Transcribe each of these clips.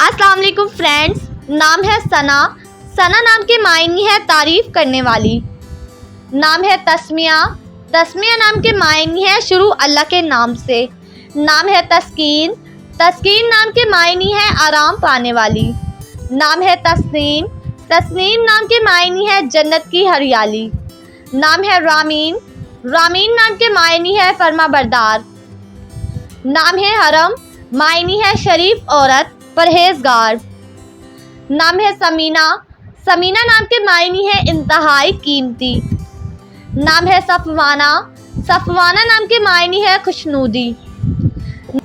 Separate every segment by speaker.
Speaker 1: अस्सलाम वालेकुम फ्रेंड्स। नाम है सना। सना नाम के मायने है तारीफ़ करने वाली। नाम है तस्मिया। तस्मिया नाम के मायने है शुरू अल्लाह के नाम से। नाम है तस्कीन। तस्कीन नाम के मायने है आराम पाने वाली। नाम है तस्नीम। तस्नीम नाम के मायने है जन्नत की हरियाली। नाम है रामीन। रामीन नाम के मायने है फर्माबरदार। नाम है हरम। मायने है शरीफ औरत, परहेजगार। नाम है समीना। समीना नाम के मायने है इंतहाई कीमती। नाम है सफवाना। सफवाना नाम के मायने है खुशनुदी।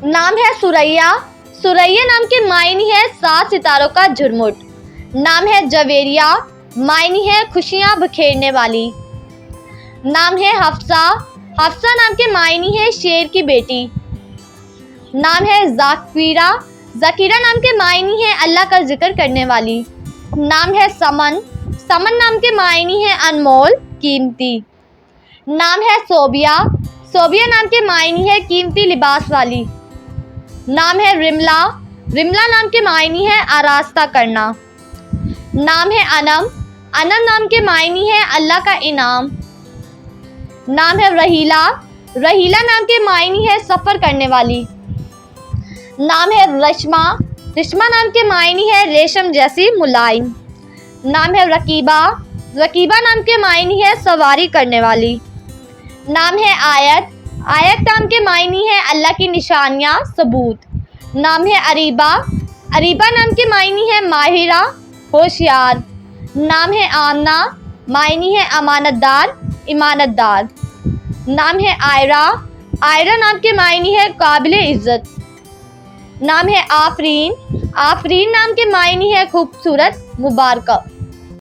Speaker 1: नाम है सुरैया। सुरैया नाम के मायने है 7 सितारों का झुरमुट। नाम है जवेरिया। मायने है खुशियाँ बिखेरने वाली। नाम है हफ्सा। हफ्सा नाम के मायने है शेर की बेटी। नाम है ज़ाकिरा। ज़ाकिरा नाम के मायने है अल्लाह का जिक्र करने वाली। नाम है समन। समन नाम के मायने है अनमोल, कीमती। नाम है सोबिया। सोबिया नाम के मायने है कीमती लिबास वाली। नाम है रिमला। रिमला नाम के मायने है आरास्ता करना। नाम है अनम। अनम नाम के मायने है अल्लाह का इनाम। नाम है रहीला। रहीला नाम के मायने है सफ़र करने वाली। नाम है रश्मा। रश्मा नाम के मायने है रेशम जैसी मुलायम। नाम है रकीबा। रकीबा नाम के मायने है सवारी करने वाली। नाम है आयत। आयत नाम के मायने है अल्लाह की निशानियाँ, सबूत। नाम है अरीबा। अरीबा नाम के मायने है माहिरा, होशियार। नाम है आमना। मायने है अमानतदार, ईमानतदार। नाम है आयरा। आयरा नाम के मायने है काबिल इज़्ज़त। नाम है आफरीन। आफरीन नाम के मायने है खूबसूरत, मुबारक।